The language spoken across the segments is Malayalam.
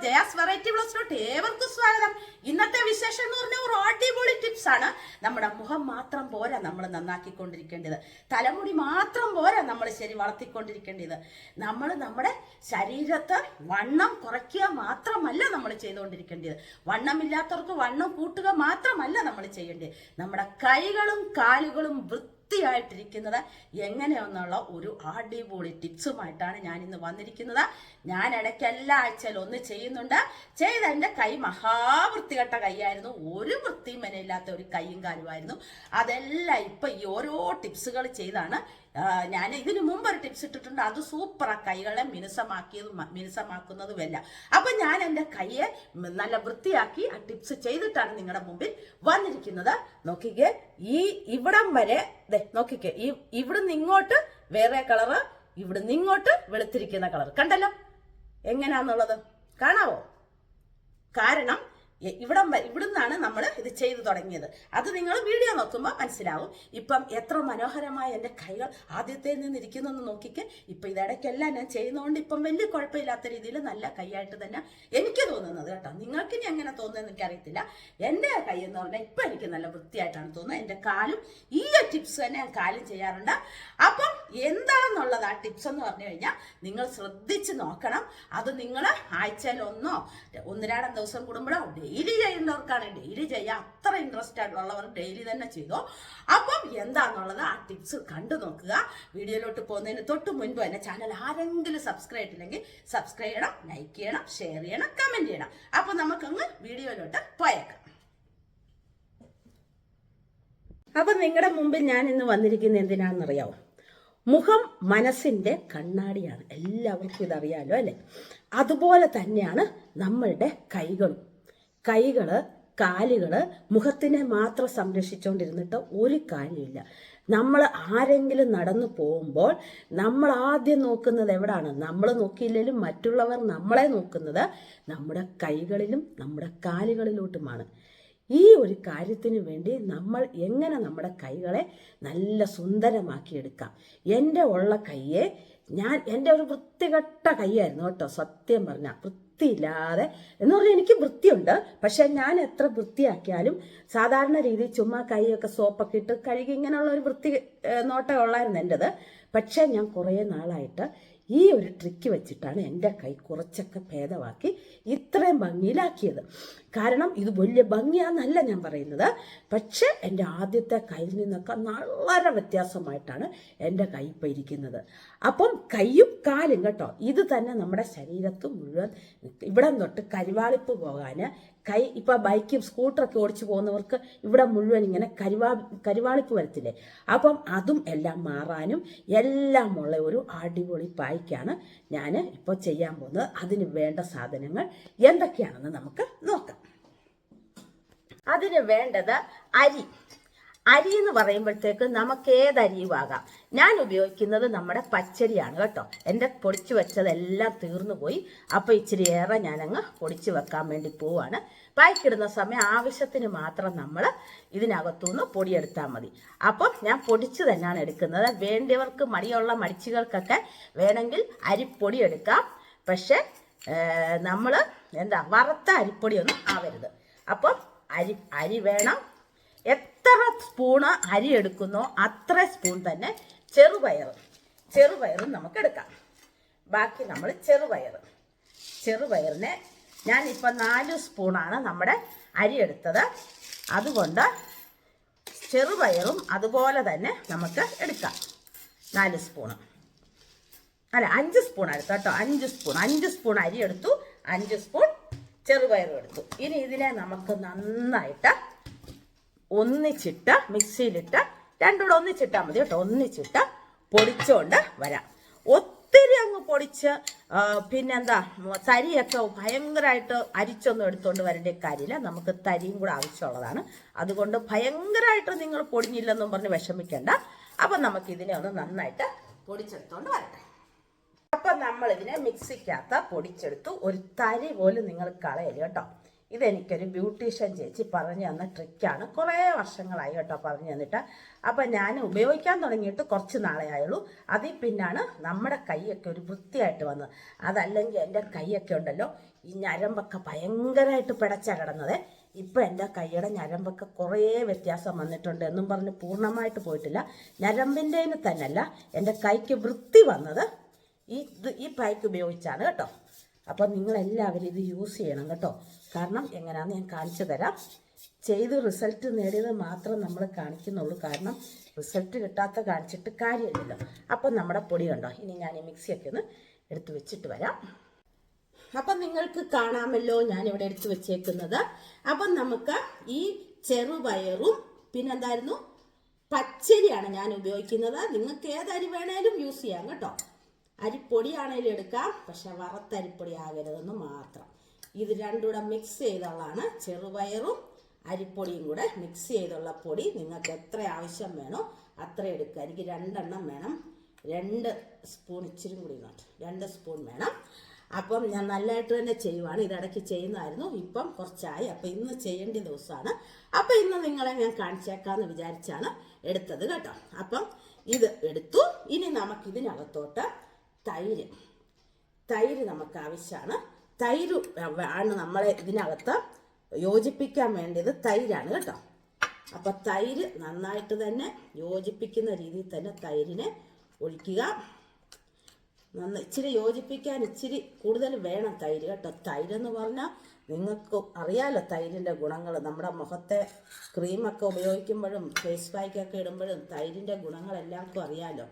ജയാസ് വെറൈറ്റി ബ്ലോഗ്സിലോട്ട് ഏവർക്കും സ്വാഗതം. ഇന്നത്തെ വിശേഷം എന്ന് പറഞ്ഞാൽ ഒരു അടിപൊളി ടിപ്സ് ആണ്. നമ്മുടെ മുഖം മാത്രം പോരാ നമ്മൾ നന്നാക്കിക്കൊണ്ടിരിക്കേണ്ടത്, തലമുടി മാത്രം പോരാ നമ്മൾ ശരി വളർത്തിക്കൊണ്ടിരിക്കേണ്ടത്. നമ്മൾ നമ്മുടെ ശരീരത്ത് വണ്ണം കുറയ്ക്കുക മാത്രമല്ല നമ്മൾ ചെയ്തുകൊണ്ടിരിക്കേണ്ടത്, വണ്ണമില്ലാത്തവർക്ക് വണ്ണം കൂട്ടുക മാത്രമല്ല നമ്മൾ ചെയ്യേണ്ടത്. നമ്മുടെ കൈകളും കാലുകളും വൃത്തിയായിട്ടിരിക്കുന്നത് എങ്ങനെയെന്നുള്ള ഒരു അടിപൊളി ടിപ്സുമായിട്ടാണ് ഞാൻ ഇന്ന് വന്നിരിക്കുന്നത്. ഞാൻ ഇടയ്ക്ക് എല്ലാ ആഴ്ചയിലും ഒന്ന് ചെയ്യുന്നുണ്ട്. ചെയ്ത എൻ്റെ കൈ മഹാവൃത്തികെട്ട കൈയായിരുന്നു, ഒരു വൃത്തിയും മെനയില്ലാത്ത ഒരു കൈയും കാലുമായിരുന്നു. അതെല്ലാം ഇപ്പൊ ഈ ഓരോ ടിപ്സുകൾ ചെയ്താണ്. ഞാൻ ഇതിനു മുമ്പ് ഒരു ടിപ്സ് ഇട്ടിട്ടുണ്ട്, അത് സൂപ്പറാ, കൈകളെ മിനുസമാക്കുന്നതുമല്ല. അപ്പൊ ഞാൻ എൻ്റെ കൈയെ നല്ല വൃത്തിയാക്കി ആ ടിപ്സ് ചെയ്തിട്ടാണ് നിങ്ങളുടെ മുമ്പിൽ വന്നിരിക്കുന്നത്. നോക്കിക്കേ, ഈ ഇവിടം വരെ നോക്കിക്കേ, ഇവിടുന്ന് ഇങ്ങോട്ട് വേറെ കളറ്, ഇവിടുന്ന് ഇങ്ങോട്ട് വെളുത്തിരിക്കുന്ന കളർ കണ്ടല്ലോ. എങ്ങനെയാന്നുള്ളത് കാണാവോ? കാരണം ഇവിടുന്നാണ് നമ്മൾ ഇത് ചെയ്തു തുടങ്ങിയത്. അത് നിങ്ങൾ വീഡിയോ നോക്കുമ്പോൾ മനസ്സിലാവും. ഇപ്പം എത്ര മനോഹരമായ എൻ്റെ കൈകൾ ആദ്യത്തെ നിന്നിരിക്കുന്നെന്ന് നോക്കിക്ക്. ഇപ്പം ഇതിടയ്ക്കെല്ലാം ഞാൻ ചെയ്യുന്നതുകൊണ്ട് ഇപ്പം വലിയ കുഴപ്പമില്ലാത്ത രീതിയിൽ നല്ല കൈയായിട്ട് തന്നെ എനിക്ക് തോന്നുന്നത് കേട്ടോ. നിങ്ങൾക്ക് ഇനി എങ്ങനെ തോന്നുന്നത് എനിക്കറിയത്തില്ല. എൻ്റെ കൈ എന്ന് പറഞ്ഞാൽ ഇപ്പം എനിക്ക് നല്ല വൃത്തിയായിട്ടാണ് തോന്നുന്നത്. എൻ്റെ കാലും ഈ ടിപ്സ് തന്നെ ഞാൻ കാലും ചെയ്യാറുണ്ട്. അപ്പം എന്താണെന്നുള്ളത് ആ ടിപ്സ് എന്ന് പറഞ്ഞു കഴിഞ്ഞാൽ നിങ്ങൾ ശ്രദ്ധിച്ച് നോക്കണം. അത് നിങ്ങൾ ആഴ്ചയിൽ ഒന്ന് രണ്ടും ദിവസം കൂടുമ്പോഴോ ഡെയിലി ചെയ്യുന്നവർക്കാണ് ഡെയിലി ചെയ്യാം. അത്ര ഇൻട്രസ്റ്റ് ആയിട്ടുള്ളവർ ഡെയിലി തന്നെ ചെയ്തോ. അപ്പം എന്താണെന്നുള്ളത് ആ ടിപ്സ് കണ്ടു നോക്കുക. വീഡിയോയിലോട്ട് പോകുന്നതിന് തൊട്ട് മുൻപ് തന്നെ ചാനൽ ആരെങ്കിലും സബ്സ്ക്രൈബ് ചെയ്തില്ലെങ്കിൽ സബ്സ്ക്രൈബ് ചെയ്യണം, ലൈക്ക് ചെയ്യണം, ഷെയർ ചെയ്യണം, കമന്റ് ചെയ്യണം. അപ്പൊ നമുക്കങ്ങ് വീഡിയോയിലോട്ട് പോയേക്കാം. അപ്പൊ നിങ്ങളുടെ മുമ്പിൽ ഞാൻ ഇന്ന് വന്നിരിക്കുന്നത് എന്തിനാണെന്നറിയാവോ? മുഖം മനസ്സിന്റെ കണ്ണാടിയാണ്. എല്ലാവർക്കും ഇതറിയാലോ അല്ലെ? അതുപോലെ തന്നെയാണ് നമ്മളുടെ കൈകള് കാലുകള് മുഖത്തിനെ മാത്രം സംരക്ഷിച്ചുകൊണ്ടിരുന്നിട്ട് ഒരു കാര്യമില്ല. നമ്മൾ ആരെങ്കിലും നടന്നു പോകുമ്പോൾ നമ്മൾ ആദ്യം നോക്കുന്നത് എവിടാണ്? നമ്മൾ നോക്കിയില്ലെങ്കിലും മറ്റുള്ളവർ നമ്മളെ നോക്കുന്നത് നമ്മുടെ കൈകളിലും നമ്മുടെ കാലുകളിലോട്ടുമാണ്. ഈ ഒരു കാര്യത്തിന് വേണ്ടി നമ്മൾ എങ്ങനെ നമ്മുടെ കൈകളെ നല്ല സുന്ദരമാക്കിയെടുക്കാം. എൻ്റെ ഉള്ള കൈയെ എൻ്റെ ഒരു വൃത്തികെട്ട കൈയായിരുന്നു കേട്ടോ. സത്യം പറഞ്ഞാൽ വൃത്തിയില്ലാതെ എന്ന് പറഞ്ഞാൽ എനിക്ക് വൃത്തിയുണ്ട്, പക്ഷെ ഞാൻ എത്ര വൃത്തിയാക്കിയാലും സാധാരണ രീതിയിൽ ചുമ്മാ കൈയൊക്കെ സോപ്പൊക്കെ ഇട്ട് കഴുകി ഇങ്ങനെയുള്ള ഒരു വൃത്തി നോട്ടം ഉള്ളായിരുന്നു എൻ്റെത്. പക്ഷെ ഞാൻ കുറേ നാളായിട്ട് ഈ ഒരു ട്രിക്ക് വെച്ചിട്ടാണ് എൻ്റെ കൈ കുറച്ചൊക്കെ ഭേദമാക്കി ഇത്രയും ഭംഗിയിലാക്കിയത്. കാരണം ഇത് വലിയ ഭംഗിയാണെന്നല്ല ഞാൻ പറയുന്നത്, പക്ഷെ എൻ്റെ ആദ്യത്തെ കയ്യിൽ നിന്നൊക്കെ വളരെ വ്യത്യാസമായിട്ടാണ് എൻ്റെ കൈ ഇപ്പം ഇരിക്കുന്നത്. അപ്പം കൈയും കാലും കേട്ടോ, ഇത് തന്നെ നമ്മുടെ ശരീരത്ത് മുഴുവൻ ഇവിടെ തൊട്ട് കരിവാളിപ്പ് പോകാൻ കൈ ഇപ്പം ബൈക്കും സ്കൂട്ടറൊക്കെ ഓടിച്ചു പോകുന്നവർക്ക് ഇവിടെ മുഴുവൻ ഇങ്ങനെ കരിവാളിപ്പ് വരത്തില്ലേ? അപ്പം അതും എല്ലാം മാറാനും എല്ലാം ഉള്ള ഒരു അടിപൊളി പായ്ക്കാണ് ഞാൻ ഇപ്പോൾ ചെയ്യാൻ പോകുന്നത്. അതിന് വേണ്ട സാധനങ്ങൾ എന്തൊക്കെയാണെന്ന് നമുക്ക് നോക്കാം. അതിന് വേണ്ടത് അരി എന്ന് പറയുമ്പോഴത്തേക്ക് നമുക്ക് ഏത് അരിയും ആകാം. ഞാൻ ഉപയോഗിക്കുന്നത് നമ്മുടെ പച്ചരിയാണ് കേട്ടോ. എൻ്റെ പൊടിച്ചു വെച്ചതെല്ലാം തീർന്നു പോയി. അപ്പോൾ ഇച്ചിരി ഏറെ ഞാനങ്ങ് പൊടിച്ചു വെക്കാൻ വേണ്ടി പോവാണ്. പായ്ക്കിടുന്ന സമയം ആവശ്യത്തിന് മാത്രം നമ്മൾ ഇതിനകത്തുനിന്ന് പൊടിയെടുത്താൽ മതി. അപ്പം ഞാൻ പൊടിച്ച് തന്നെയാണ് എടുക്കുന്നത്. വേണ്ടിയവർക്ക് മടിച്ചുകൾക്കൊക്കെ വേണമെങ്കിൽ അരിപ്പൊടി എടുക്കാം. പക്ഷെ നമ്മൾ വറുത്ത അരിപ്പൊടിയൊന്നും ആവരുത്. അപ്പം അരി വേണം. എത്ര സ്പൂണ് അരി എടുക്കുന്നോ അത്ര സ്പൂൺ തന്നെ ചെറുപയറും നമുക്ക് എടുക്കാം. ബാക്കി നമ്മൾ ചെറുപയറിനെ ഞാനിപ്പോൾ 4 സ്പൂണാണ് നമ്മുടെ അരി എടുത്തത്. അതുകൊണ്ട് ചെറുപയറും അതുപോലെ തന്നെ നമുക്ക് എടുക്കാം. 4 സ്പൂണ് അല്ല 5 സ്പൂൺ എടുത്തു കേട്ടോ. 5 സ്പൂൺ അരി എടുത്തു, 5 സ്പൂൺ ചെറുപയറും എടുത്തു. ഇനി ഇതിനെ നമുക്ക് നന്നായിട്ട് ഒന്നിച്ചിട്ട് മിക്സിയിലിട്ട് രണ്ടും കൂടെ ഒന്നിച്ചിട്ടാൽ മതി കേട്ടോ. ഒന്നിച്ചിട്ട് പൊടിച്ചുകൊണ്ട് വരാം. ഒത്തിരി അങ്ങ് പൊടിച്ച് പിന്നെന്താ തരിയൊക്കെ ഭയങ്കരമായിട്ട് അരിച്ചൊന്നും എടുത്തുകൊണ്ട് വരേണ്ട കാര്യമില്ല. നമുക്ക് തരിയും കൂടെ ആവശ്യമുള്ളതാണ്. അതുകൊണ്ട് ഭയങ്കരമായിട്ട് നിങ്ങൾ പൊടിഞ്ഞില്ലെന്നും പറഞ്ഞ് വിഷമിക്കേണ്ട. അപ്പം നമുക്ക് ഇതിനെ ഒന്ന് നന്നായിട്ട് പൊടിച്ചെടുത്തോണ്ട് വരട്ടെ. അപ്പം നമ്മളിതിനെ മിക്സിക്കകത്ത് പൊടിച്ചെടുത്തു. ഒരു തരി പോലും നിങ്ങൾ കളയല് കേട്ടോ. ഇതെനിക്കൊരു ബ്യൂട്ടീഷ്യൻ ചേച്ചി പറഞ്ഞു തന്ന ട്രിക്കാണ്. കുറേ വർഷങ്ങളായി കേട്ടോ പറഞ്ഞു തന്നിട്ട്. അപ്പം ഞാൻ ഉപയോഗിക്കാൻ തുടങ്ങിയിട്ട് കുറച്ച് നാളെ ആയുള്ളൂ. അതിൽ പിന്നാണ് നമ്മുടെ കൈയൊക്കെ ഒരു വൃത്തിയായിട്ട് വന്നത്. അതല്ലെങ്കിൽ എൻ്റെ കൈയൊക്കെ ഉണ്ടല്ലോ, ഈ ഞരമ്പൊക്കെ ഭയങ്കരമായിട്ട് പിടച്ചാണ് കിടന്നത്. ഇപ്പം എൻ്റെ കൈയുടെ ഞരമ്പൊക്കെ കുറേ വ്യത്യാസം വന്നിട്ടുണ്ട്. എന്നും പറഞ്ഞ് പൂർണ്ണമായിട്ട് പോയിട്ടില്ല. ഞരമ്പിൻ്റെന് തന്നെയല്ല, എൻ്റെ കൈക്ക് വൃത്തി വന്നത് ഈ പായ്ക്ക് ഉപയോഗിച്ചാണ് കേട്ടോ. അപ്പം നിങ്ങളെല്ലാവരും ഇത് യൂസ് ചെയ്യണം കേട്ടോ. കാരണം എങ്ങനെയാണെന്ന് ഞാൻ കാണിച്ചു തരാം. ചെയ്ത് റിസൾട്ട് നേടിയത് മാത്രം നമ്മൾ കാണിക്കുന്നുള്ളൂ. കാരണം റിസൾട്ട് കിട്ടാത്ത കാണിച്ചിട്ട് കാര്യമില്ലല്ലോ. അപ്പം നമ്മുടെ പൊടി കണ്ടോ. ഇനി ഞാൻ ഈ മിക്സിയൊക്കെ ഒന്ന് എടുത്ത് വെച്ചിട്ട് വരാം. അപ്പം നിങ്ങൾക്ക് കാണാമല്ലോ ഞാനിവിടെ എടുത്ത് വെച്ചേക്കുന്നത്. അപ്പം നമുക്ക് ഈ ചെറുപയറും പിന്നെന്തായിരുന്നു പച്ചരിയാണ് ഞാൻ ഉപയോഗിക്കുന്നത്. നിങ്ങൾക്ക് ഏതരി വേണേലും യൂസ് ചെയ്യാം കേട്ടോ. അരിപ്പൊടിയാണേലും എടുക്കാം, പക്ഷെ വറുത്തരിപ്പൊടി ആകരുതെന്ന് മാത്രം. ഇത് രണ്ടും കൂടെ മിക്സ് ചെയ്തുള്ളതാണ്. ചെറുപയറും അരിപ്പൊടിയും കൂടെ മിക്സ് ചെയ്തുള്ള പൊടി നിങ്ങൾക്ക് എത്ര ആവശ്യം വേണോ അത്ര എടുക്കുക. എനിക്ക് 2 എണ്ണം വേണം. 2 സ്പൂൺ, ഇച്ചിരി കൂടി 2 സ്പൂൺ വേണം. അപ്പം ഞാൻ നല്ലതായിട്ട് തന്നെ ചെയ്യുവാണ്. ഇതിടയ്ക്ക് ചെയ്യുന്നതായിരുന്നു, ഇപ്പം കുറച്ചായി. അപ്പം ഇന്ന് ചെയ്യേണ്ട ദിവസമാണ്. അപ്പം ഇന്ന് നിങ്ങളെ ഞാൻ കാണിച്ചേക്കാമെന്ന് വിചാരിച്ചാണ് എടുത്തത് കേട്ടോ. അപ്പം ഇത് എടുത്തു. ഇനി നമുക്കിതിനകത്തോട്ട് തൈര് നമുക്ക് ആവശ്യമാണ്. തൈര് ആണ് നമ്മളെ ഇതിനകത്ത് യോജിപ്പിക്കാൻ വേണ്ടിയത്. തൈരാണ് കേട്ടോ. അപ്പം തൈര് നന്നായിട്ട് തന്നെ യോജിപ്പിക്കുന്ന രീതിയിൽ തന്നെ തൈരിനെ ഒഴിക്കുക. ഇച്ചിരി യോജിപ്പിക്കാൻ ഇച്ചിരി കൂടുതൽ വേണം തൈര് കേട്ടോ. തൈരെന്ന് പറഞ്ഞാൽ നിങ്ങൾക്ക് അറിയാമല്ലോ തൈരിൻ്റെ ഗുണങ്ങൾ. നമ്മുടെ മുഖത്തെ ക്രീമൊക്കെ ഉപയോഗിക്കുമ്പോഴും ഫേസ് പാക്കൊക്കെ ഇടുമ്പോഴും തൈരിൻ്റെ ഗുണങ്ങൾ എല്ലാവർക്കും അറിയാമല്ലോ.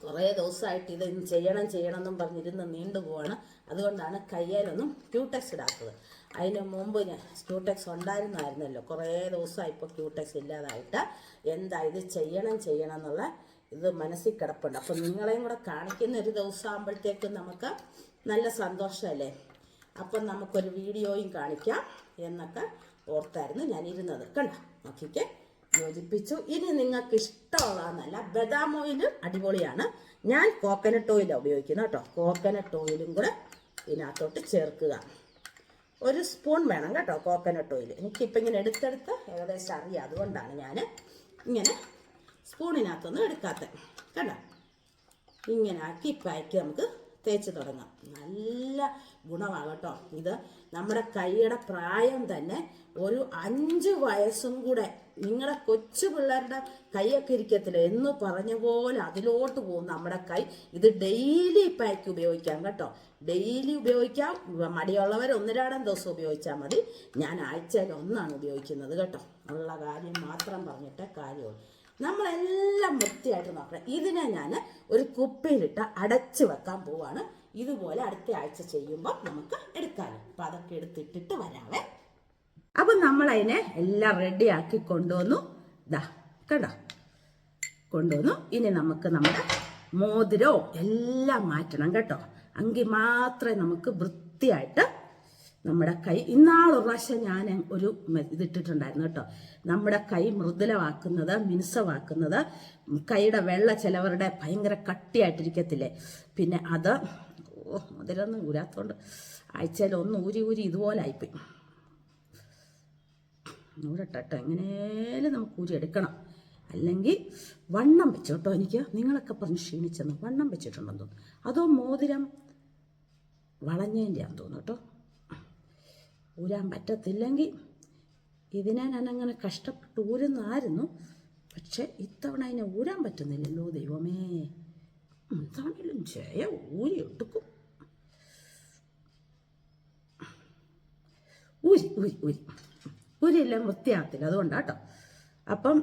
കുറേ ദിവസമായിട്ട് ഇത് ചെയ്യണം എന്നും പറഞ്ഞിരുന്ന് നീണ്ടുപോവാണ്. അതുകൊണ്ടാണ് കയ്യിലൊന്നും ക്യൂടെക്സ് ഇടാത്തത്. അതിന് മുമ്പ് ക്യൂടെക്സ് ഉണ്ടായിരുന്നായിരുന്നല്ലോ. കുറേ ദിവസമായി ഇപ്പോൾ ക്യൂടെക്സ് ഇല്ലാതായിട്ട്. എന്താ ഇത് ചെയ്യണം എന്നുള്ള ഇത് മനസ്സിൽ കിടപ്പുണ്ട്. അപ്പം നിങ്ങളെയും കൂടെ കാണിക്കുന്ന ഒരു ദിവസം ആകുമ്പോഴത്തേക്കും നമുക്ക് നല്ല സന്തോഷമല്ലേ. അപ്പം നമുക്കൊരു വീഡിയോയും കാണിക്കാം എന്നൊക്കെ ഓർത്തായിരുന്നു ഞാൻ ഇരുന്നത്. കണ്ടോ, നോക്കിക്കേ, യോജിപ്പിച്ചു. ഇനി നിങ്ങൾക്ക് ഇഷ്ടമുള്ളതെന്നല്ല, ബദാം ഓയിൽ അടിപൊളിയാണ്. ഞാൻ കോക്കനട്ട് ഓയിലാണ് ഉപയോഗിക്കുന്നത് കേട്ടോ. കോക്കനട്ട് ഓയിലും കൂടെ ഇതിനകത്തോട്ട് ചേർക്കുക. 1 സ്പൂൺ വേണം കേട്ടോ കോക്കനട്ട് ഓയിൽ. എനിക്കിപ്പോൾ ഇങ്ങനെ എടുത്തെടുത്ത് ഏകദേശം അറിയാം. അതുകൊണ്ടാണ് ഞാൻ ഇങ്ങനെ സ്പൂണിനകത്തൊന്നും എടുക്കാത്തത്. കണ്ടോ, ഇങ്ങനെ ആക്കി പായ്ക്ക് നമുക്ക് തേച്ച് തുടങ്ങാം. നല്ല ഗുണമാണ് കേട്ടോ. ഇത് നമ്മുടെ കൈയുടെ പ്രായം തന്നെ ഒരു 5 വയസ്സും കൂടെ നിങ്ങളുടെ കൊച്ചു പിള്ളേരുടെ കൈയൊക്കെ ഇരിക്കത്തില്ല എന്ന് പറഞ്ഞ പോലെ അതിലോട്ട് പോകും നമ്മുടെ കൈ. ഇത് ഡെയിലി പായ്ക്ക് ഉപയോഗിക്കാം കേട്ടോ. ഡെയിലി ഉപയോഗിക്കാം. മടിയുള്ളവർ 1-2 ദിവസം ഉപയോഗിച്ചാൽ മതി. ഞാൻ ആഴ്ചയിൽ 1 ഉപയോഗിക്കുന്നത് കേട്ടോ. ഉള്ള കാര്യം മാത്രം പറഞ്ഞിട്ടേ കാര്യമുള്ളൂ. നമ്മളെല്ലാം വൃത്തിയായിട്ട് നോക്കണം. ഇതിനെ ഞാൻ ഒരു കുപ്പിയിലിട്ട് അടച്ച് വെക്കാൻ പോവാണ്. ഇതുപോലെ അടുത്ത ആഴ്ച ചെയ്യുമ്പോൾ നമുക്ക് എടുക്കാമല്ലോ. അപ്പം അതൊക്കെ എടുത്തിട്ടിട്ട് വരാവേ. അപ്പം നമ്മളതിനെ എല്ലാം റെഡിയാക്കി കൊണ്ടുവന്നു. കണ്ടോ, കൊണ്ടുവന്നു. ഇനി നമുക്ക് നമ്മുടെ മോതിരോ എല്ലാം മാറ്റണം കേട്ടോ. എങ്കിൽ മാത്രമേ നമുക്ക് വൃത്തിയായിട്ട് നമ്മുടെ കൈ. ഇന്നാളൊരു പ്രാവശ്യം ഞാൻ ഒരു ഇതിട്ടിട്ടുണ്ടായിരുന്നു കേട്ടോ. നമ്മുടെ കൈ മൃദുലമാക്കുന്നത്, മിനുസമാക്കുന്നത്. കൈയുടെ വെള്ള ചിലവരുടെ ഭയങ്കര കട്ടിയായിട്ടിരിക്കത്തില്ലേ, പിന്നെ അത് മുതിരൊന്നും ഊരാത്തോണ്ട് ആഴ്ചയിൽ 1 ഊരി ഇതുപോലെ ആയിപ്പോയി. ഊരട്ടോ, എങ്ങനെയാലും നമുക്ക് ഊരി എടുക്കണം. അല്ലെങ്കിൽ വണ്ണം വെച്ചു കേട്ടോ. എനിക്ക് നിങ്ങളൊക്കെ പറഞ്ഞ് ക്ഷീണിച്ചെന്ന് വണ്ണം വെച്ചിട്ടുണ്ടെന്ന് തോന്നുന്നു. അതോ മോതിരം വളഞ്ഞതിൻ്റെയാന്ന് തോന്നുന്നു കേട്ടോ. ഊരാൻ പറ്റത്തില്ലെങ്കിൽ ഇതിനെ ഞാൻ അങ്ങനെ കഷ്ടപ്പെട്ട് ഊരുന്നതായിരുന്നു. പക്ഷെ ഇത്തവണ അതിനെ ഊരാൻ പറ്റുന്നില്ലല്ലോ ദൈവമേ. എന്താണെങ്കിലും ഊരി എടുക്കും. ഊരിയെല്ലാം വൃത്തിയാകത്തില്ല, അതുകൊണ്ടാട്ടോ. അപ്പം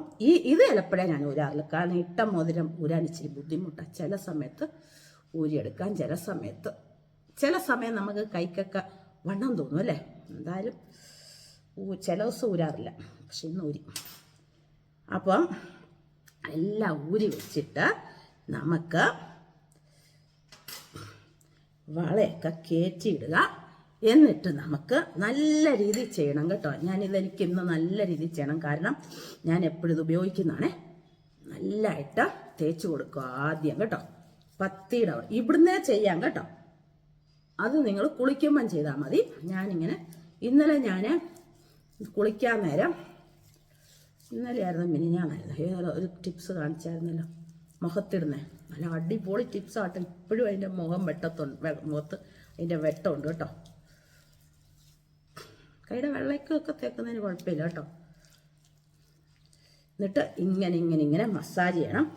ഇത് ചിലപ്പോഴേ ഞാൻ ഊരാറില്ല. കാരണം ഇട്ട മോതിരം ഊരാൻ ഇച്ചിരി ബുദ്ധിമുട്ടാണ്. ചില സമയത്ത് ഊരിയെടുക്കാൻ, ചില സമയം നമുക്ക് കൈക്കൊക്കെ വണ്ണം തോന്നും അല്ലേ. എന്തായാലും ചില ദിവസം ഊരാറില്ല, പക്ഷെ ഇന്ന് ഊരി. അപ്പം എല്ലാം ഊരി വെച്ചിട്ട് നമുക്ക് വളയൊക്കെ കയറ്റിയിടുക. എന്നിട്ട് നമുക്ക് നല്ല രീതിയിൽ ചെയ്യണം കേട്ടോ. ഞാനിതെനിക്ക് ഇന്ന് നല്ല രീതിയിൽ ചെയ്യണം. കാരണം ഞാൻ എപ്പോഴും ഇത് ഉപയോഗിക്കുന്നതാണേ. നല്ലതായിട്ട് തേച്ച് കൊടുക്കുക ആദ്യം കേട്ടോ. പത്തിയുടെ ഇവിടുന്നേ ചെയ്യാം കേട്ടോ. അത് നിങ്ങൾ കുളിക്കുമ്പം ചെയ്താൽ മതി. ഞാനിങ്ങനെ ഇന്നലെ ഞാൻ കുളിക്കാൻ നേരം, ഇന്നലെയായിരുന്നു മിനിഞ്ഞാന്നായിരുന്നു, ഏതോ ഒരു ടിപ്സ് കാണിച്ചായിരുന്നല്ലോ മുഖത്തിടുന്നേ. നല്ല അടിപൊളി ടിപ്സ് ആട്ടെ. ഇപ്പോഴും അതിൻ്റെ മുഖം മുഖത്ത് അതിൻ്റെ വെട്ടമുണ്ട് കേട്ടോ. കൈയുടെ വെള്ളയ്ക്കൊക്കെ തേക്കുന്നതിന് കുഴപ്പമില്ല കേട്ടോ. എന്നിട്ട് ഇങ്ങനെ മസാജ് ചെയ്യണം.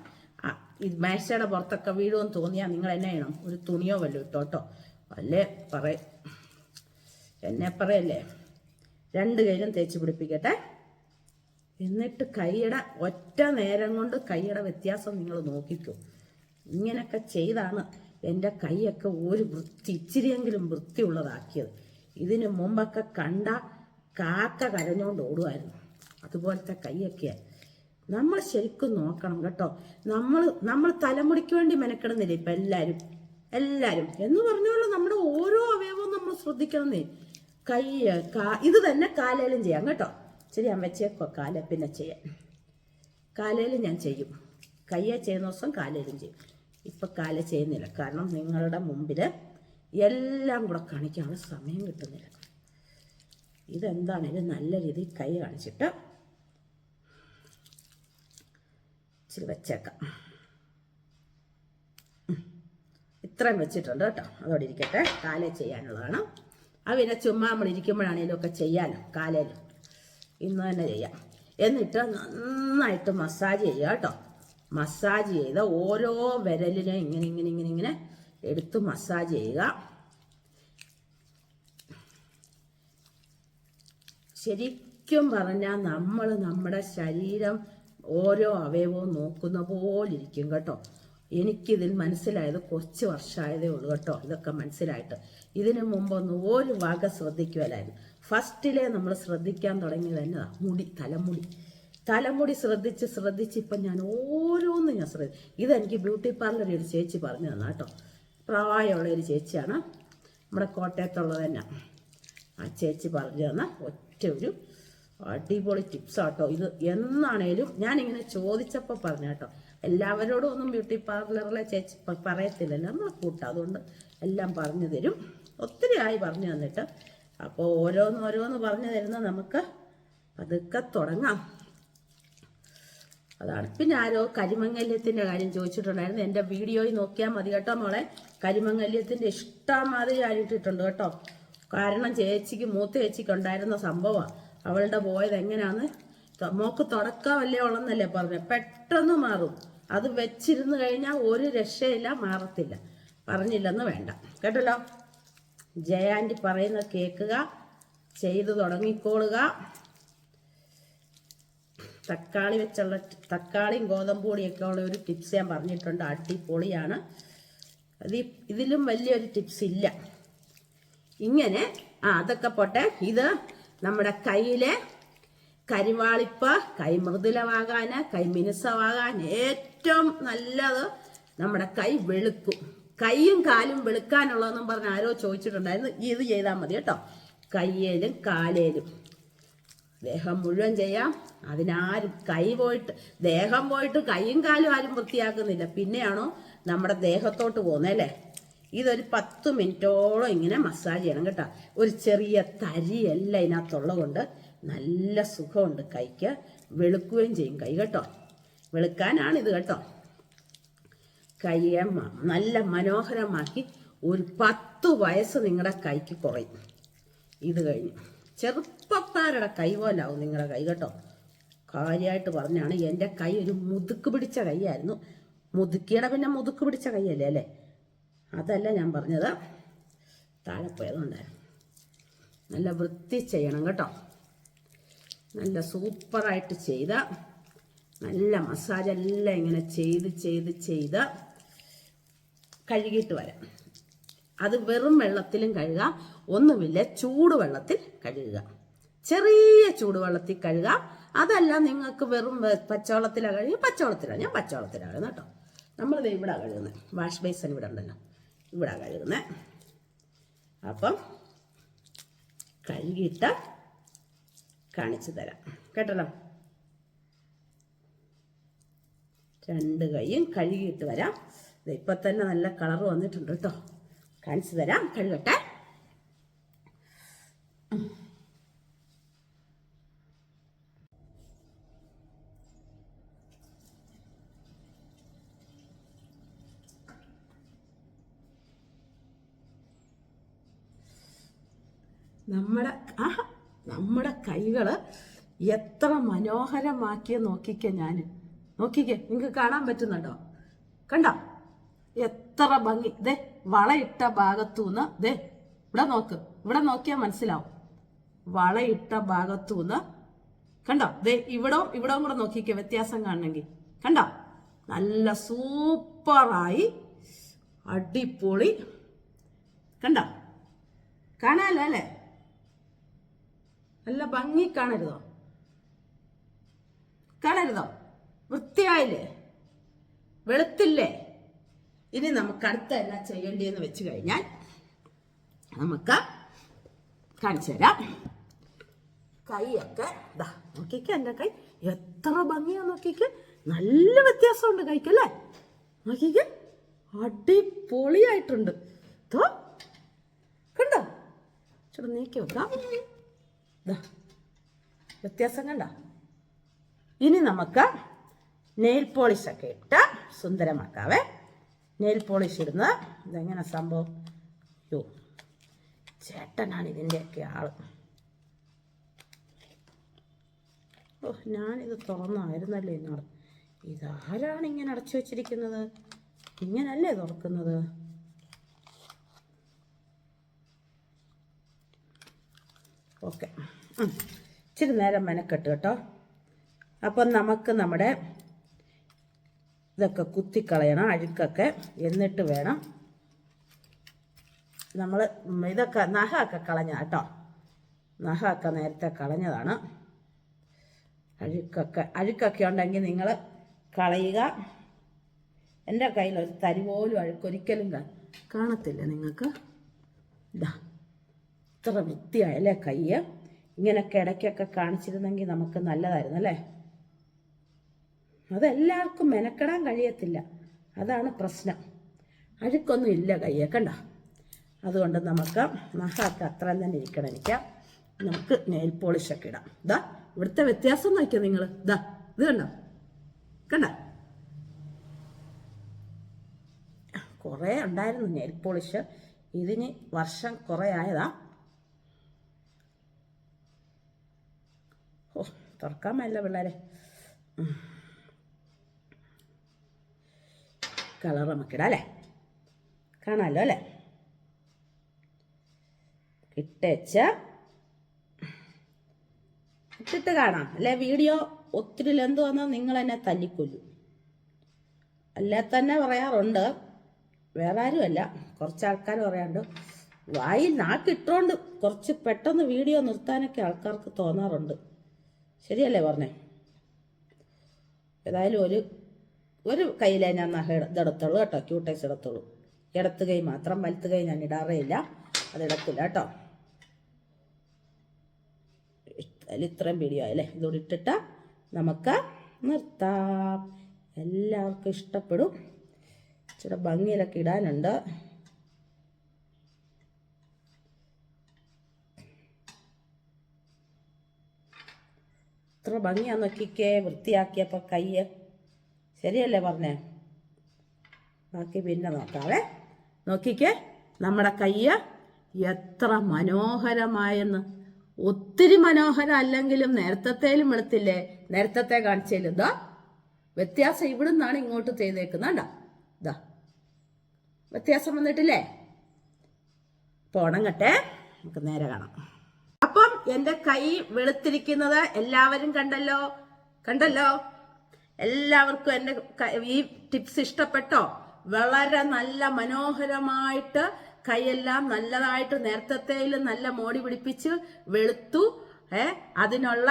ഈ മേശയുടെ പുറത്തൊക്കെ വീഴുമെന്ന് തോന്നിയാൽ നിങ്ങൾ എന്നെ ചെയ്യണം, ഒരു തുണിയോ വല്ലതും ഇട്ടോ കേട്ടോ. അല്ലേ എന്നെ പറയല്ലേ, 2 കൈയിലും തേച്ച് പിടിപ്പിക്കട്ടെ. എന്നിട്ട് കൈയുടെ ഒറ്റ നേരം കൊണ്ട് കൈയുടെ വ്യത്യാസം നിങ്ങൾ നോക്കിക്കോ. ഇങ്ങനെയൊക്കെ ചെയ്താണ് എൻ്റെ കൈയൊക്കെ ഒരു ഇച്ചിരിയെങ്കിലും വൃത്തിയുള്ളതാക്കിയത്. ഇതിന് മുമ്പൊക്കെ കണ്ട കാക്ക കരഞ്ഞുകൊണ്ട് ഓടുമായിരുന്നു. അതുപോലത്തെ കൈയൊക്കെയാണ്. നമ്മൾ ശരിക്കും നോക്കണം കേട്ടോ. നമ്മൾ തലമുടിക്ക് വേണ്ടി മെനക്കിടുന്നില്ല ഇപ്പം എല്ലാവരും എന്ന് പറഞ്ഞോളൂ. നമ്മുടെ ഓരോ അവയവവും നമ്മൾ ശ്രദ്ധിക്കണമെന്നേ. ഇത് തന്നെ കാലയിലും ചെയ്യാം കേട്ടോ. ശരി, ഞാൻ വെച്ചേക്കോ കാല പിന്നെ ചെയ്യാം. കാലയിലും ഞാൻ ചെയ്യും. കയ്യെ ചെയ്യുന്ന ദിവസം കാലയിലും ചെയ്യും. ഇപ്പം കാല ചെയ്യുന്നില്ല, കാരണം നിങ്ങളുടെ മുമ്പിൽ എല്ലാം കൂടെ കാണിക്കാനുള്ള സമയം കിട്ടുന്നില്ല. ഇതെന്താണേലും നല്ല രീതിയിൽ കൈ കാണിച്ചിട്ട് ഇച്ചിരി വെച്ചേക്കാം. ഇത്രയും വെച്ചിട്ടുണ്ട് കേട്ടോ. അതോടെ ഇരിക്കട്ടെ. കാലേ ചെയ്യാനുള്ളതാണ്. അത് പിന്നെ ചുമ്മാ നമ്മൾ ഇരിക്കുമ്പോഴാണേലും ഒക്കെ ചെയ്യാനും കാലേലും ഇന്ന് തന്നെ ചെയ്യാം. എന്നിട്ട് നന്നായിട്ട് മസാജ് ചെയ്യുക കേട്ടോ. മസാജ് ചെയ്ത് ഓരോ വിരലിനും ഇങ്ങനെ എടുത്ത് മസാജ് ചെയ്യുക. ശരിക്കും പറഞ്ഞാൽ നമ്മൾ നമ്മുടെ ശരീരം ഓരോ അവയവവും നോക്കുന്ന പോലെ ഇരിക്കും കേട്ടോ. എനിക്കിതിൽ മനസ്സിലായത് കുറച്ച് വർഷമായതേ ഉള്ളൂ കേട്ടോ. ഇതൊക്കെ മനസ്സിലായിട്ട് ഇതിനു മുമ്പൊന്നും ഒരു വക ശ്രദ്ധിക്കുമല്ലായിരുന്നു. ഫസ്റ്റിലെ നമ്മൾ ശ്രദ്ധിക്കാൻ തുടങ്ങിയത് തന്നെ തലമുടി ശ്രദ്ധിച്ച് ഇപ്പം ഞാൻ ഓരോന്നും ഞാൻ ഇതെനിക്ക് ബ്യൂട്ടി പാർലറിൽ ഒരു ചേച്ചി പറഞ്ഞു തന്നാ കേട്ടോ. പ്രായമുള്ള ഒരു ചേച്ചിയാണ്, നമ്മുടെ കോട്ടയത്തുള്ളത് തന്നെ. ആ ചേച്ചി പറഞ്ഞു തന്ന ഒരു അടിപൊളി ടിപ്സാട്ടോ ഇത്. എന്നാണേലും ഞാനിങ്ങനെ ചോദിച്ചപ്പോൾ പറഞ്ഞു കേട്ടോ. എല്ലാവരോടും ഒന്നും ബ്യൂട്ടി പാർലറിലെ ചേച്ചി പറയത്തില്ലല്ലോ, നമ്മളെ കൂട്ടാം. അതുകൊണ്ട് എല്ലാം പറഞ്ഞു തരും. ഒത്തിരി ആയി പറഞ്ഞു തന്നിട്ട്. അപ്പോൾ ഓരോന്ന് പറഞ്ഞു തരുന്ന നമുക്ക് അതൊക്കെ തുടങ്ങാം. അതാണ്. പിന്നെ ആരോ കരിമംഗല്യത്തിൻ്റെ കാര്യം ചോദിച്ചിട്ടുണ്ടായിരുന്നു. എൻ്റെ വീഡിയോയിൽ നോക്കിയാൽ മതി കേട്ടോ മോളെ. കരിമംഗല്യത്തിൻ്റെ ഇഷ്ടംമാതിരി ആയിട്ടിട്ടുണ്ട് കേട്ടോ. കാരണം മൂത്ത ചേച്ചിക്ക് ഉണ്ടായിരുന്ന സംഭവമാണ്. അവളുടെ പോയത് എങ്ങനെയാന്ന്, മോക്ക് തുടക്കമല്ലേ ഉള്ളെന്നല്ലേ പറഞ്ഞു. പെട്ടെന്ന് മാറും. അത് വെച്ചിരുന്ന് കഴിഞ്ഞാൽ ഒരു രക്ഷയില്ല, മാറത്തില്ല. പറഞ്ഞില്ലെന്ന് വേണ്ട കേട്ടല്ലോ. ജയാൻറ്റി പറയുന്ന കേൾക്കുക, ചെയ്തു തുടങ്ങിക്കോളുക. തക്കാളിയും ഗോതമ്പൊടിയൊക്കെ ഉള്ള ഒരു ടിപ്സ് ഞാൻ പറഞ്ഞിട്ടുണ്ട്. അടിപൊളിയാണ്. ഇതിലും വലിയൊരു ടിപ്സ് ഇല്ല. ഇങ്ങനെ അതൊക്കെ പോട്ടെ. ഇത് നമ്മുടെ കയ്യിലെ കരിവാളിപ്പ്, കൈ മൃദുലമാകാന്, കൈ മിനുസമാകാൻ ഏറ്റവും നല്ലത് നമ്മുടെ കൈ വെളുക്കും. കൈയും കാലും വെളുക്കാനുള്ളതെന്നും പറഞ്ഞ് ആരോ ചോദിച്ചിട്ടുണ്ടായിരുന്നു. ഇത് ചെയ്താൽ മതി കേട്ടോ. കയ്യേലും കാലേലും ദേഹം മുഴുവൻ ചെയ്യാം. അതിനാരും ദേഹം പോയിട്ട് കൈയും കാലും ആരും വൃത്തിയാക്കുന്നില്ല. പിന്നെയാണോ നമ്മുടെ ദേഹത്തോട്ട് പോകുന്നത് അല്ലേ? ഇതൊരു 10 മിനിറ്റോളം ഇങ്ങനെ മസാജ് ചെയ്യണം കേട്ടോ. ഒരു ചെറിയ തരിയല്ല ഇതിനകത്തുള്ളത് കൊണ്ട് നല്ല സുഖമുണ്ട് കൈക്ക്. വെളുക്കുകയും ചെയ്യും കൈ കേട്ടോ. വെളുക്കാനാണിത് കേട്ടോ. കൈയെ നല്ല മനോഹരമാക്കി ഒരു 10 വയസ്സ് നിങ്ങളുടെ കൈക്ക് കുറയും. ഇത് കഴിഞ്ഞ് ചെറുപ്പക്കാരുടെ കൈ പോലാവും നിങ്ങളുടെ കൈ കേട്ടോ. കാര്യമായിട്ട് പറഞ്ഞാണ്. എൻ്റെ കൈ ഒരു മുതുക്ക് പിടിച്ച കൈയായിരുന്നു. മുതുക്കിയുടെ പിന്നെ മുതുക്ക് പിടിച്ച കൈയല്ലേ അല്ലേ? അതല്ല ഞാൻ പറഞ്ഞത്. താഴെ പോയതുകൊണ്ടായിരുന്നു. നല്ല വൃത്തി ചെയ്യണം കേട്ടോ. നല്ല സൂപ്പറായിട്ട് ചെയ്ത നല്ല മസാജ് എല്ലാം ഇങ്ങനെ ചെയ്ത് കഴുകിയിട്ട് വരാം. അത് വെറും വെള്ളത്തിലും കഴുകാം, ഒന്നുമില്ല ചൂടുവെള്ളത്തിൽ കഴുകുക. ചെറിയ ചൂടുവെള്ളത്തിൽ കഴുകാം. അതല്ല നിങ്ങൾക്ക് വെറും പച്ചവെള്ളത്തിലാണ് കഴുകി, ഞാൻ പച്ചവെള്ളത്തിലാണ് കേട്ടോ. നമ്മളിത് ഇവിടെ കഴുകുന്നത്. വാഷ് ബേസിൻ ഇവിടെ ഉണ്ടല്ലോ, ഇവിടെ കഴുകുന്നത്. അപ്പം കഴുകിയിട്ട് കാണിച്ചു തരാം കേട്ടല്ലോ. 2 കൈയും കഴുകിയിട്ട് വരാം. ഇപ്പം തന്നെ നല്ല കളർ വന്നിട്ടുണ്ട് കേട്ടോ. കാണിച്ചു തരാം. കഴുകട്ടെ. നമ്മുടെ കൈകൾ എത്ര മനോഹരമാക്കിയ നോക്കിക്കേ. നോക്കിക്കേ, നിങ്ങൾക്ക് കാണാൻ പറ്റുന്നുണ്ടോ? കണ്ടോ എത്ര ഭംഗി. ദേ വളയിട്ട ഭാഗത്തുനിന്ന് ദേ ഇവിടെ നോക്കിയാൽ മനസ്സിലാവും. വളയിട്ട ഭാഗത്തുനിന്ന് കണ്ടോ, ദേ ഇവിടവും കൂടെ നോക്കിക്കേ, വ്യത്യാസം കാണണമെങ്കിൽ. കണ്ടോ, നല്ല സൂപ്പറായി അടിപൊളി. കണ്ടോ, കാണാലോ അല്ലേ? നല്ല ഭംഗി. കാണരുതോ? വൃത്തിയായില്ലേ? വെളുത്തില്ലേ? ഇനി നമുക്ക് അടുത്ത എന്നാ ചെയ്യേണ്ടതെന്ന് വെച്ച് കഴിഞ്ഞാൽ നമുക്ക് കാണിച്ചു തരാം. കൈയൊക്കെ നോക്കിക്കേ, എൻ്റെ കൈ എത്ര ഭംഗിയാ നോക്കിക്കേ. നല്ല വ്യത്യാസമുണ്ട് കൈക്കല്ലേ? നോക്കിക്കേ, അടിപൊളിയായിട്ടുണ്ട്. കണ്ടോ? ചേട്ടാ നീക്കി വെക്കാം. വ്യത്യാസം കണ്ട. ഇനി നമുക്ക് നെയിൽ പോളിഷ് ഒക്കെ ഇട്ട് സുന്ദരമാക്കാവേ. നെയിൽ പോളിഷ് ഇടുന്നത് ഇതെങ്ങനെ സംഭവം? ചേട്ടനാണ് ഇതിൻ്റെയൊക്കെ ആള്. ഞാനിത് തുറന്നായിരുന്നല്ലോ എന്നോട്. ഇതാരാണ് ഇങ്ങനെ അടച്ചു വെച്ചിരിക്കുന്നത്? ഇങ്ങനല്ലേ തുറക്കുന്നത്? ഓക്കെ, ഇച്ചിരി നേരം മെനക്കെട്ട് കേട്ടോ. അപ്പം നമുക്ക് നമ്മുടെ ഇതൊക്കെ കുത്തിക്കളയണം, അഴുക്കൊക്കെ. എന്നിട്ട് വേണം നമ്മൾ ഇതൊക്കെ നഖമൊക്കെ കളഞ്ഞ കേട്ടോ. നഖമൊക്കെ നേരത്തെ കളഞ്ഞതാണ്. അഴുക്കൊക്കെ ഉണ്ടെങ്കിൽ നിങ്ങൾ കളയുക. എൻ്റെ കയ്യിൽ ഒരു തരി പോലും അഴുക്കൊരിക്കലും കാണത്തില്ല നിങ്ങൾക്ക്. ഇത്ര വൃത്തിയായല്ലേ കയ്യ്? ഇങ്ങനെയൊക്കെ ഇടയ്ക്കൊക്കെ കാണിച്ചിരുന്നെങ്കിൽ നമുക്ക് നല്ലതായിരുന്നു അല്ലേ? അതെല്ലാവർക്കും മെനക്കെടാൻ കഴിയത്തില്ല, അതാണ് പ്രശ്നം. അഴുക്കൊന്നും ഇല്ല കയ്യെ, കണ്ട. അതുകൊണ്ട് നമുക്ക് നഖമൊക്കെ അത്രയും തന്നെ ഇരിക്കണം. നമുക്ക് നെയിൽ പോളിഷൊക്കെ ഇടാം. ഇവിടുത്തെ വ്യത്യാസം നോക്കിയാൽ നിങ്ങൾ. ഇത് കണ്ട കുറേ ഉണ്ടായിരുന്നു നെയിൽ പോളിഷ്. ഇതിന് വർഷം കുറേ ആയതാ. തുറക്കാൻ മേല പിള്ളേരെ. കളർ നമുക്കിടാം അല്ലേ? കാണാമല്ലോ അല്ലേ? ഇട്ടിട്ട് കാണാം അല്ലേ? വീഡിയോ ഒത്തിരി ലെന്ത് വന്നാൽ നിങ്ങൾ എന്നെ തല്ലിക്കൊല്ലും. അല്ലേ തന്നെ പറയാറുണ്ട്, വേറെ ആരുമല്ല, കുറച്ച് ആൾക്കാർ പറയാറുണ്ട്. വായിൽ നാക്കിട്ടോണ്ട് കുറച്ച് പെട്ടെന്ന് വീഡിയോ നിർത്താനൊക്കെ ആൾക്കാർക്ക് തോന്നാറുണ്ട്. ശരിയല്ലേ പറഞ്ഞേ? ഏതായാലും ഒരു കയ്യിലേ ഞാൻ ഇതെടുത്തുള്ളൂ കേട്ടോ, ക്യൂട്ടൈസ് എടുത്തുള്ളൂ. ഇടത്ത് കൈ മാത്രം, വലത്ത് കൈ ഞാൻ ഇടാറേ ഇല്ല, അതിടത്തില്ല കേട്ടോ. അതിൽ ഇത്രയും വീഡിയോ ആയല്ലേ? ഇതോടെ ഇട്ടിട്ട് നമുക്ക് നിർത്താം. എല്ലാവർക്കും ഇഷ്ടപ്പെടും. ഇച്ചിരി ഭംഗിയിലൊക്കെ ഇടാനുണ്ട്. ഇത്ര ഭംഗിയാ നോക്കിക്കേ, വൃത്തിയാക്കിയപ്പോൾ കയ്യ്. ശരിയല്ലേ പറഞ്ഞേ? ബാക്കി പിന്നെ നോക്കാവേ. നോക്കിക്കേ, നമ്മുടെ കയ്യ് എത്ര മനോഹരമായെന്ന്. ഒത്തിരി മനോഹരം അല്ലെങ്കിലും നേരത്തേലും വെളുത്തില്ലേ? നേരത്തെ കാണിച്ചേലും വ്യത്യാസം ഇവിടുന്നാണ് ഇങ്ങോട്ട് ചെയ്തേക്കുന്നത്. വ്യത്യാസം വന്നിട്ടില്ലേ? ഉണങ്ങട്ടെ, നമുക്ക് നേരെ കാണാം. അപ്പം എൻ്റെ കൈ വെളുത്തിരിക്കുന്നത് എല്ലാവരും കണ്ടല്ലോ. എല്ലാവർക്കും എൻ്റെ ഈ ടിപ്സ് ഇഷ്ടപ്പെട്ടോ? വളരെ നല്ല മനോഹരമായിട്ട് കൈയെല്ലാം നല്ലതായിട്ട് നേരത്തേലും നല്ല മോടി പിടിപ്പിച്ച് വെളുത്തു. അതിനുള്ള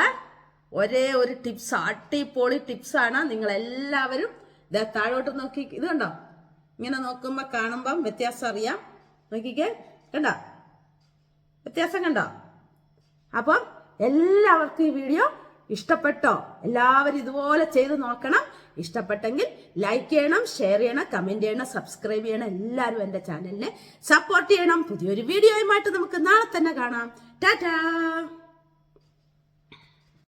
ഒരേ ഒരു ടിപ്സ്, അടിപൊളി ടിപ്സാണ്. നിങ്ങളെല്ലാവരും താഴോട്ട് നോക്കി. ഇത് കണ്ടോ? ഇങ്ങനെ നോക്കുമ്പോൾ കാണുമ്പം വ്യത്യാസം അറിയാം. നോക്കിക്കേ, കണ്ടോ വ്യത്യാസം? കണ്ടോ? അപ്പം എല്ലാവർക്കും ഈ വീഡിയോ ഇഷ്ടപ്പെട്ടോ? എല്ലാവരും ഇതുപോലെ ചെയ്ത് നോക്കണം. ഇഷ്ടപ്പെട്ടെങ്കിൽ ലൈക്ക് ചെയ്യണം, ഷെയർ ചെയ്യണം, കമന്റ് ചെയ്യണം, സബ്സ്ക്രൈബ് ചെയ്യണം. എല്ലാവരും എൻ്റെ ചാനലിനെ സപ്പോർട്ട് ചെയ്യണം. പുതിയൊരു വീഡിയോയുമായിട്ട് നമുക്ക് നാളെ തന്നെ കാണാം. ടാറ്റാ.